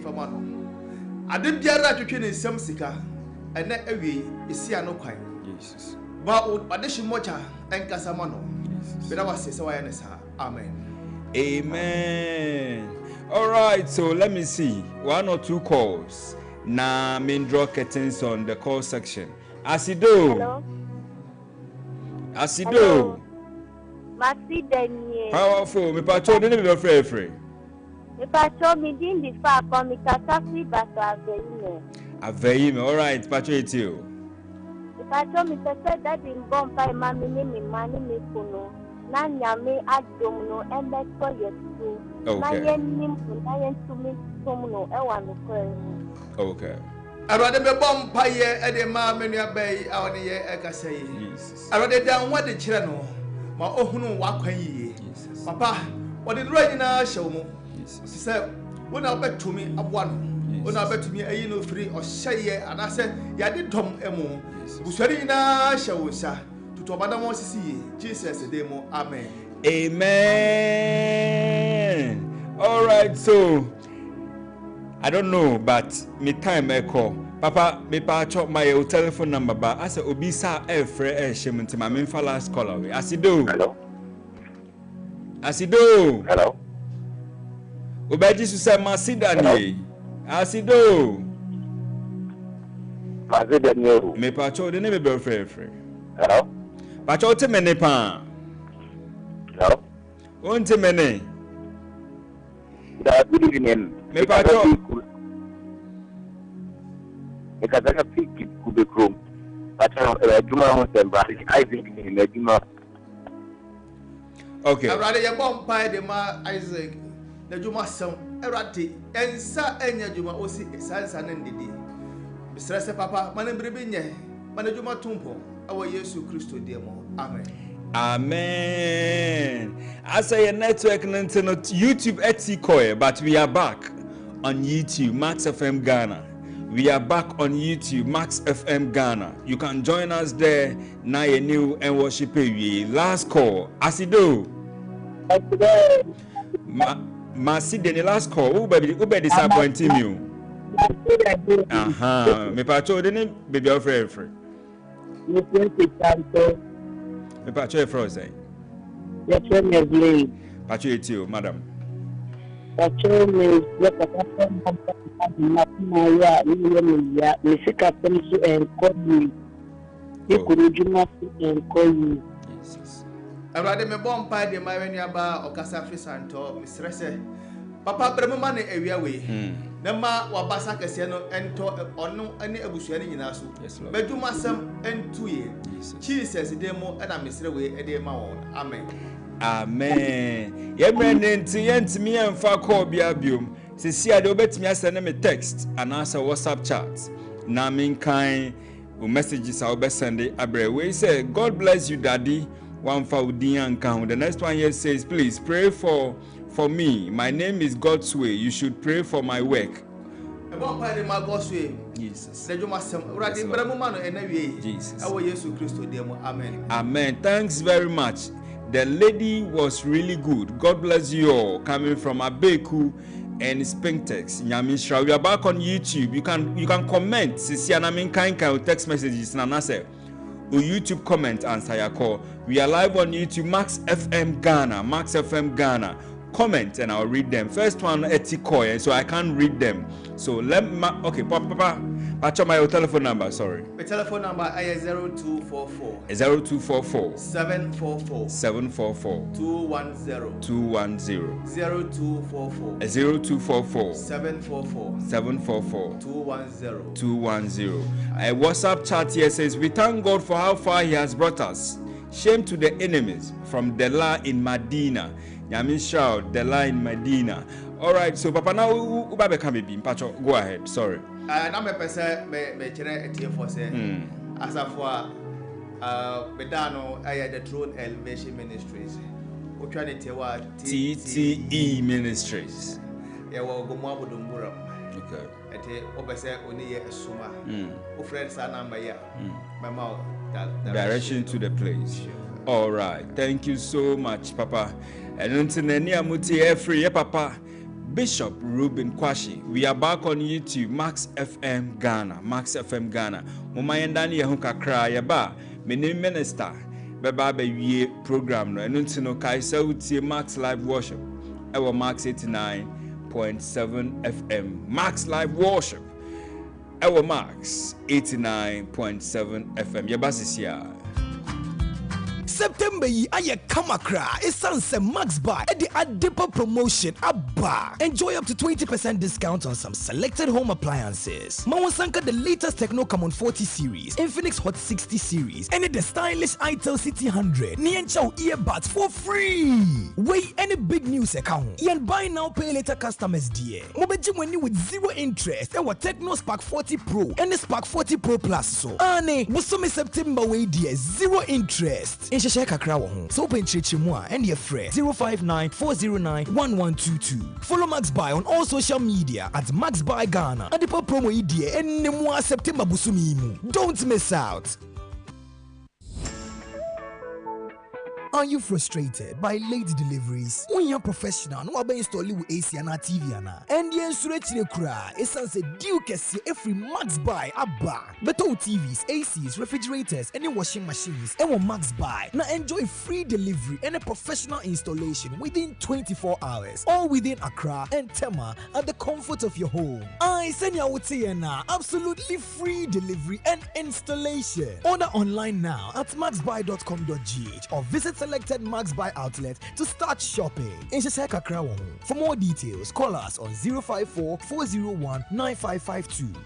famano. I did biara twetwe ne nsam sika ene awie esia no kwan. Jesus. Ba addition mocha enkasa ma no. Beda wase se waye ne sa. Amen. Amen. All right, so let me see 1 or 2 calls. Na main draw curtains on the call section. Asido. Hello. Asido. Maxi Daniel. Powerful. Me pacho de be free. Me pacho me din di fa ko me kata free bato Aveyi me. All right, pacho it you. Me pacho me say that in bomb pa ma me ni mani me kuno. Na nyame adom no embeto yesu. Na yenim na yentumi tomuno e wa no kwen. Okay. Arade be bom paye e de ma menua bai a woni ye e kasa yi. Jesus. Arade dan wade kire no ma ohunu wa kwan yi. Papa, wade dro nyina hyew mu. Jesus. Say wona obetumi aboa no. Wona obetumi ayi no free o hyeye anase yade dom emu. Buswari nyina hyew sha. Tutu obada mo sisi yi. Jesus de mo. Amen. Amen. All right, so I don't know, but me time echo. Papa, me pa chop my telephone number, but I said Obisa Efre Shimon my main last caller. Asido. Hello. Asido. Hello. Obeji su say Masidani. Asido. Masidani. Me pa chop the name be Efre. Hello. Pa chop te mene pa. Hello. Onte mene. Good evening. Me pa chop. Ekazaka piki kubekrom. Pacha Juma ho sembra. Isaac in the Juma. Okay. Arade ye bom pa de ma Isaac. Na Juma sam. Erate ensa enya Juma osi sansa na ndidi. Bisrese papa manem brebe nye. Mana Juma tumpo. Awo Yesu Kristo de mo. Amen. Amen. I say a network internet YouTube etikoe, but we are back on YouTube, Max FM Ghana. We are back on YouTube, Max FM Ghana. You can join us there. Now you new and worship you. Last call, Asido. Maside the last call. Who be disappointing you? Me pacho the name baby free. Me pacho frozen. Pacho it you, madam. Pacho me Arade me bom pa de ma wani aba okasa fisanto misrese papa bremu ma ne awia we na ma wabasa kese no ento ono ane abusua ne nyina so beduma sam entuye Jesus de mo na misre we e de ma won amen. Amen. Yebrandenti yentimi emfa call bia biom. Sesia de obetimi asene me text and answer WhatsApp chat. Na min kind messages I will send abre. We say God bless you daddy. One for Udian. The next one here says please pray for me. My name is God's way. You should pray for my work. Jesus. Jesus. Amen. Amen. Thanks very much. The lady was really good. God bless you all. Coming from Abeku and Spintex. Nyamishra. We are back on YouTube. You can comment. Sisiana min kind text messages na nase. YouTube comment answer your call. We are live on YouTube. Max FM Ghana. Max FM Ghana. Comment and I'll read them. First one etikoy, so I can't read them. So okay, Papa. Pacha my telephone number, sorry. My telephone number is 0244 0244 744 210 210 0244 0244 744 210. A WhatsApp chat here says, we thank God for how far He has brought us. Shame to the enemies from Dela in Medina. Yamin shout Dela in Medina. All right, so Papa now ubabe can be Pacho. Go ahead. Sorry. Na me pese me chere etie for say asafo bedano the Throne Elevation Ministries. Otwa ne tewa TTE Ministries. Ya wo gomu abodomburam. Okay. Ete obese oni ye esuma. O friend sa number ya. Mama direction to the place. All right. Thank you so much, Papa. And until any amuti free, Papa. Bishop Ruben Kwashi. We are back on YouTube, Max FM Ghana. Max FM Ghana. Mama yendani ye kakra yaba. Me name minister. Beba be ye program no. Enu ntino kaisa utie Max Live Worship. Ewa Max 89.7 FM. Max Live Worship. Ewa Max 89.7 FM. Yaba sisia. September yi aye kamakra esanse Max buy at the Adipa promotion abba. Enjoy up to 20% discount on some selected home appliances. Mawasanka the latest Techno Common 40 series, Infinix Hot 60 series, and the stylish itel City 100. Nienchao earbuds for free. Wait, any big news account. Yan buy now pay later customers dear. Mobeji money with zero interest. And what Techno Spark 40 Pro and the Spark 40 Pro Plus so. Ane, wusome September way dear zero interest. So open Chichimwa and your friend 059-409-1122. Follow Max Buy on all social media at Max Buy Ghana. Adipa promo idea and Nemwa September Busumimu. Don't miss out. Are you frustrated by late deliveries? When you're professional, no one install you AC and TV and the insurance cry. Essence a duke every Max Buy abba. Beto TVs, ACs, refrigerators, and washing machines. And Max Buy now enjoy free delivery and a professional installation within 24 hours, all within Accra and Tema at the comfort of your home. I send you out here now absolutely free delivery and installation. Order online now at maxbuy.com.gh or visit selected Max Buy outlet to start shopping. For more details, call us on 054-401-9552.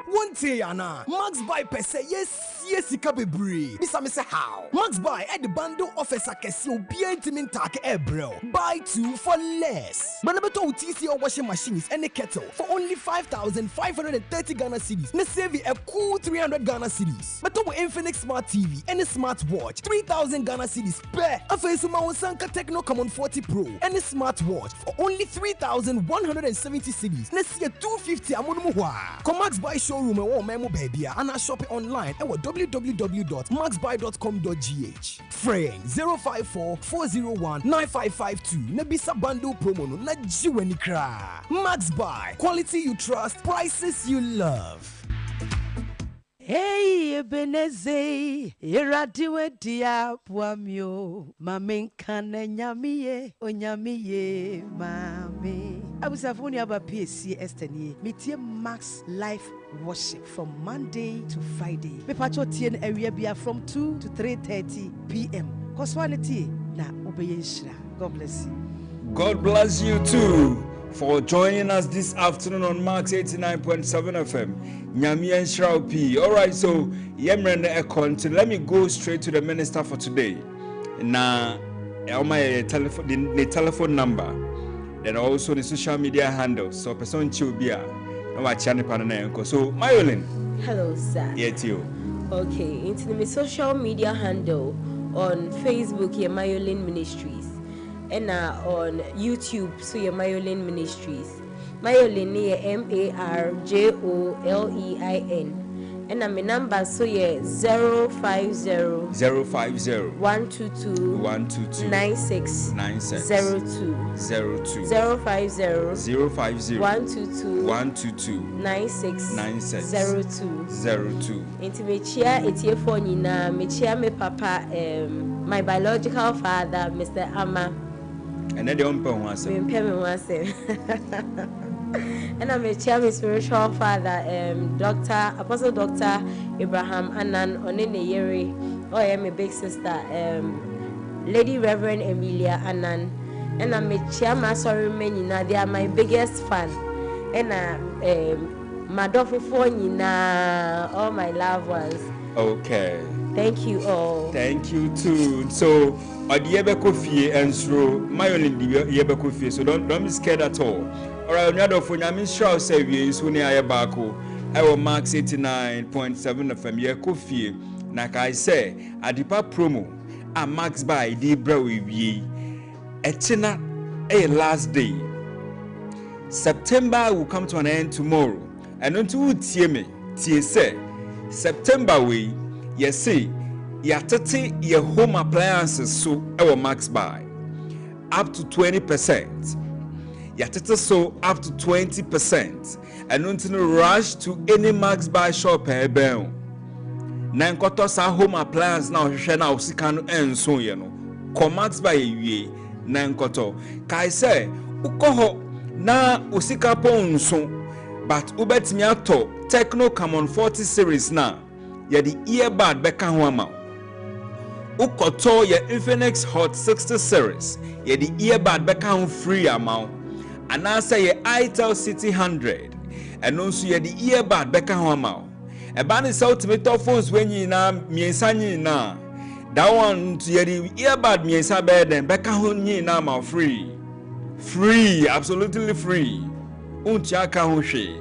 One day, Anna, Max Buy per se, yes, Kabebre. Misa me say how? Max Buy at the bundle officer kesi obi intimate take bro. Buy two for less. Banabeto TC or washing machines and a kettle for only 5,530 Ghana cedis. Ne save a cool 300 Ghana cedis. But to Infinix Smart TV and a smartwatch 3,000 Ghana cedis per. Afesuma Sanka Techno Common 40 Pro and a smartwatch for only 3,170 cedis. Ne see a 250 amunumuwa. Come Max Buy showroom and memo baby and I shop it online at www.maxbuy.com.gh. Friend 054-401-9552. Nebisa bundle promo no na jiweni kra. Max Buy, quality you trust, prices you love. Hey, Ebeneze, iradiwe dia puamio, mamin kane nyamiye, onyamiye, mami. Abusafuni aba PSC Estenie, mitie Max Life Worship from Monday to Friday. Me pacho tien area bia from 2 to 3:30 p.m. Koswaniti na ubeyeshra. God bless you. God bless you too for joining us this afternoon on Max 89.7 FM. Nyami and Shrao P. All right, so let me go straight to the minister for today. Na my telephone number, then also the social media handles. So person chubia, no wa chane pananenko. So Myolin. Hello, sir. Yes, you. Okay, into the social media handle on Facebook, your Myolin Ministries. And on YouTube, so your Myolin Ministries. Myolin MARJOLEIN. And my number so yeah 050 122 96 02 050 122 96 02. Into me chia etie for nina me chia me papa my biological father Mr. Ama. And then the and I'm a chairman spiritual father, Apostle Dr. Abraham Anan Onene Yeri, or I am a big sister, Lady Reverend Emilia Anan, and I'm a chairman, sorry, Menina, they are my biggest fan, and my daughter for Nina, all my loved ones. Okay. Thank you all. Thank you too. So, Adiebekofie and Sro, my only Yebekofie, so don't be scared at all. Alright, another for Yamin Shaw say we is Huni Ayabako. I will Max 89.7 FM. Yekofie. Like I say, Adipa promo. A Max Buy di Brawi ye. Etina a last day. September will come to an end tomorrow. And until TME, TSA, September we, yes, say, Yatati your home appliances so our Max Buy. up to 20%. Yatete so up to 20%. And don't rush to any Max Buy shop ebeo. Na nkoto sa home appliance na ohwehwe na osika no enso ye no. Ko Max Buy ewie na nkoto. Kai say ukoho na osika ponso but ubetimi ato Techno Camon 40 series na ye the earbud beka ho ama. Ukoto ye Infinix Hot 60 series ye the earbud beka ho free amount. And I say ye Itel City 100 and also ye the earbud beka ho ama. E ba ni say ultimate phones when you na miensa na that one ye the earbud miensa be den beka ho na ma free absolutely free unti aka ho hwe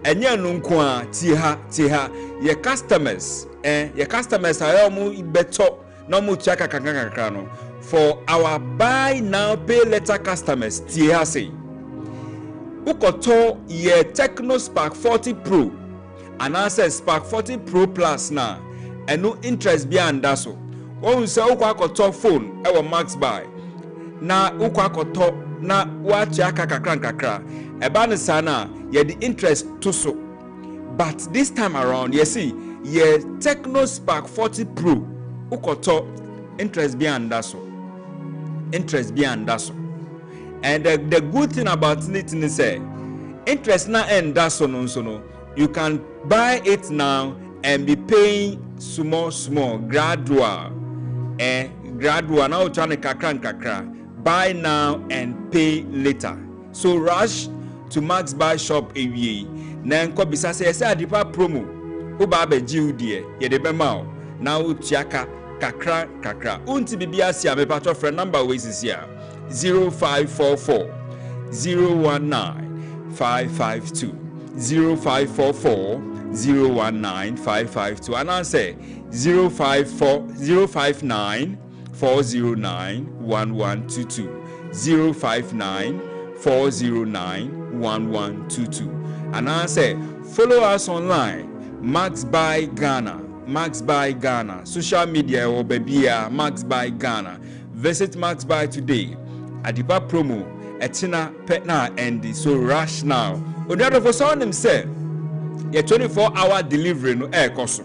enye no nko a ti ha ye customers ayo mu beto no mu ti aka kakra no for our buy now pay later customers ti ha say ukoto ye Techno Spark 40 Pro and answer Spark 40 Pro Plus na and no interest behind that so won say ukoto phone e Max Buy na ukoto na wachi aka kakra eba ne sana ye the interest to so but this time around you see ye Techno Spark 40 Pro ukoto interest behind that so and the good thing about it is say interest na end that so no you can buy it now and be paying small gradual now trying to kakra buy now and pay later. So rush to Max Buy shop ewie. Na enko bisa say adipa promo. Uba abeji udie ye de bema o. Na utiaka kakra. Unti bibia sia me patro friend number we is here. 0544 019 552 0544 019 552 and I say 059 409 1122 059 409 1122 and I say follow us online Max Buy Ghana social media or babia Max Buy Ghana. Visit Max Buy today adipa promo etina petna and so rush now odo for sound them say your 24-hour delivery no air cost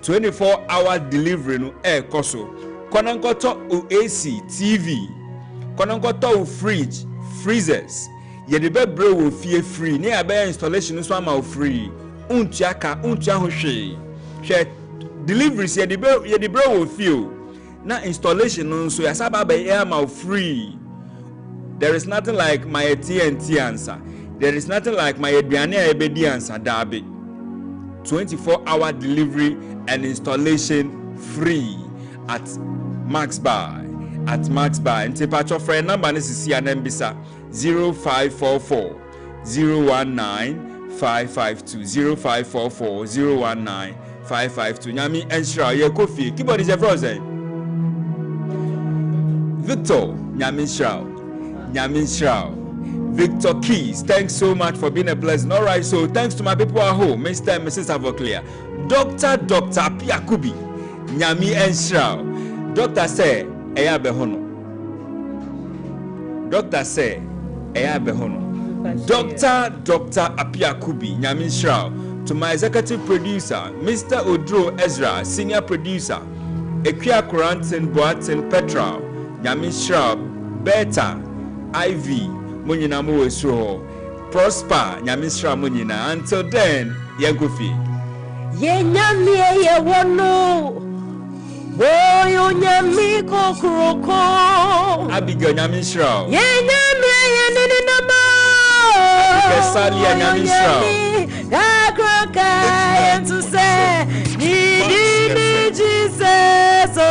24-hour delivery no air koso konankoto AC TV konankoto fridge freezers ye de bebre wo fie free ne abe installation so ama free untia ho hwe deliveries ye de bebre wo fie na installation no so yasaba be ama free. There is nothing like my TNT answer, there is nothing like my aduane ebedi answer dabe. 24-hour delivery and installation free at Max Buy. And temperature friend number is here Nembisa 0544 019 552 0544 019 552. Nyami ensure ye coffee. Keyboard is frozen. Victor Nyami Shroud. Victor Keys, thanks so much for being a blessing. All right, so thanks to my people at home, Mr. and Mrs. Avoclear, Dr. Piakubi, Nyami Enshrao. Doctor say, Eya Behono. Dr. Apiakubi, Nyami Enshrao. To my executive producer, Mr. Odro Ezra, senior producer, Ekia Kurantin Boatin Petra, Nyami Enshrao, Beta, Ivy, Munyina Muesro, Prosper, Nyamisra Munyina. Until then, Yangofi. Ye Nyami, ye wono. Boyo Nyami Kokroko. Abigail Nyamisra. Ye Nyami, ye Ninama. Kesalia Nyamisra. Kakroka, and to say, Nidini Jesus, oh,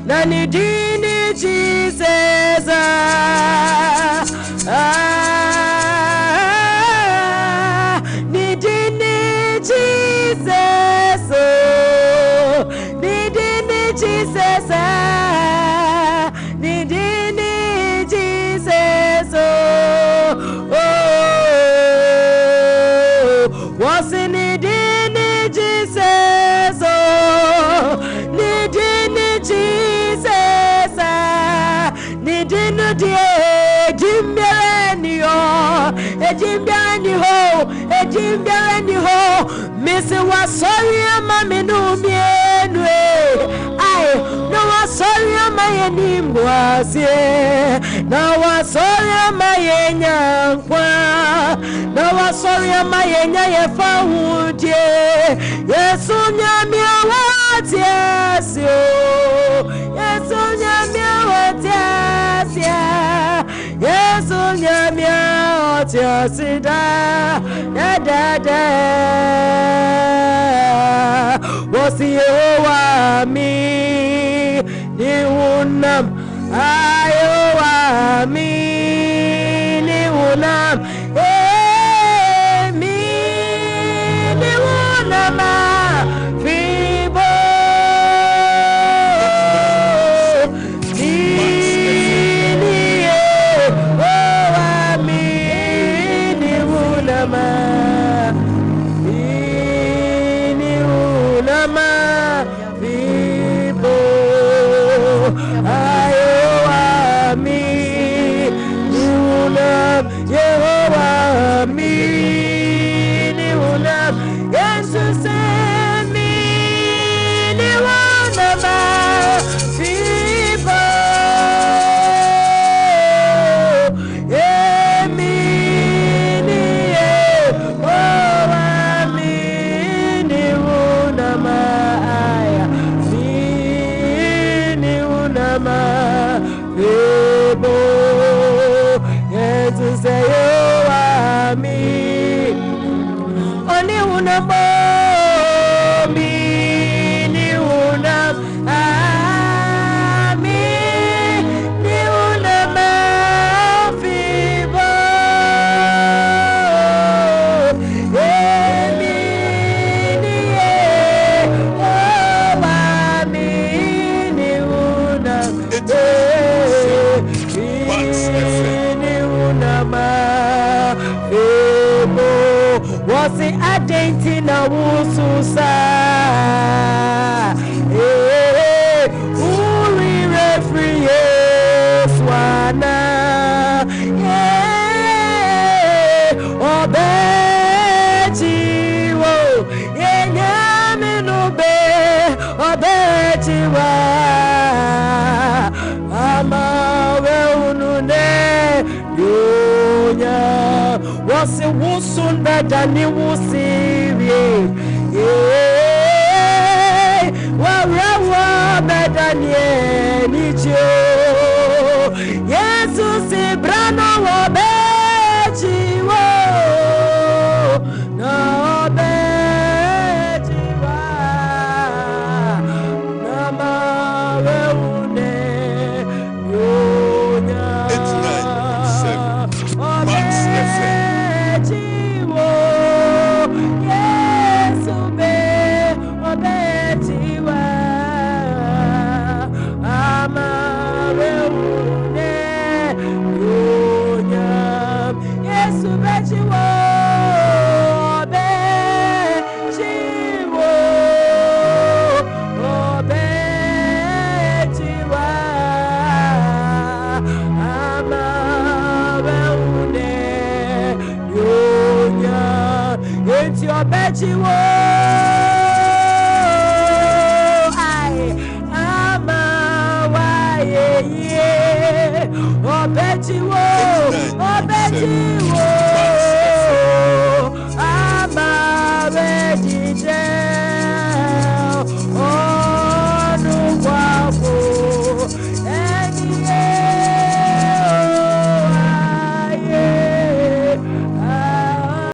Nani dini Jesus ni dini Jesus ni dini Jesus ni dini Jesus was ni dini Jesus Miss was sorry, mammy, no, me, I no, sorry, my name was here. Now was sorry, my young one. Now was sorry, my young found, yes, on your meal, what, yes, you, yes, on your meal, what, yes, yeah, yes, on your meal, what, yes, was you me, Niunam, Iowa me, Niunam, me, Niunama, Fibo, me, Niunama. Was it a dainty na wususa? Uri refri Swana, Obeji wo, Yenyame no be, Obeji wa, Amawe unune, Yonya. Was it Wusun better than Wusi? Well, better than Nicho. Yes, see, Brano, Bechi, no, Bechi, It's 9:7. Max89.7fm. Your Betty, whoa, I'm a why, yeah, oh Betty, whoa, oh